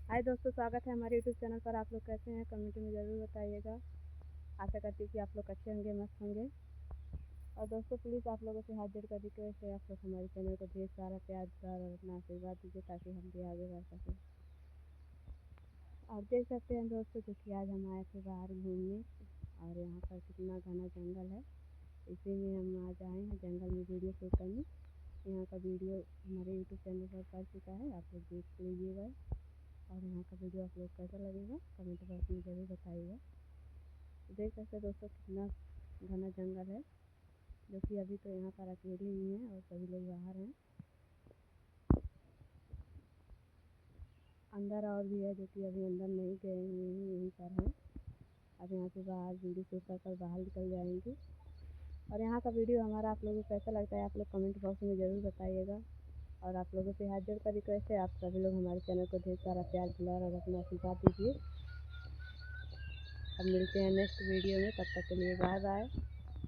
हाय दोस्तों, स्वागत है हमारे यूट्यूब चैनल पर। आप लोग कैसे हैं? कमेंट में ज़रूर बताइएगा। आशा करती हूँ कि आप लोग अच्छे होंगे, मस्त होंगे। और दोस्तों, प्लीज़ आप लोगों से हाथ जोड़ कर रिक्वेस्ट है, आप लोग हमारे चैनल को ढेर सारा प्यार दुलार और अपना आशीर्वाद दीजिए ताकि हम भी आगे बढ़ सकें। और देख सकते हैं दोस्तों, जो कि आज हम आए थे बाहर घूमने और यहाँ पर कितना घना जंगल है। इसी में हम आज आए हैं जंगल में वीडियो शूट करने। यहाँ का वीडियो हमारे यूट्यूब चैनल पर पड़ चुका है, आप लोग देख लीजिएगा। और यहाँ का वीडियो आप लोग कैसा लगेगा कमेंट बॉक्स में ज़रूर बताइएगा। देख सकते हैं दोस्तों, कितना घना जंगल है, जो कि अभी तो यहाँ पर अकेले ही हैं और सभी लोग बाहर हैं। अंदर और भी है, जो कि अभी अंदर नहीं गए हुए हैं, यहीं पर हैं। अब यहाँ से बाहर वीडियो शूट कर बाहर निकल जाएंगे। और यहाँ का वीडियो हमारा आप लोगों को कैसा लगता है, आप लोग कमेंट बॉक्स में ज़रूर बताइएगा। और आप लोगों से हाथ जोड़ कर रिक्वेस्ट है, आप सभी लोग हमारे चैनल को ढेर सारा प्यार दुलार और अपना आशीर्वाद दीजिए। अब मिलते हैं नेक्स्ट वीडियो में, तब तक के लिए बाय बाय।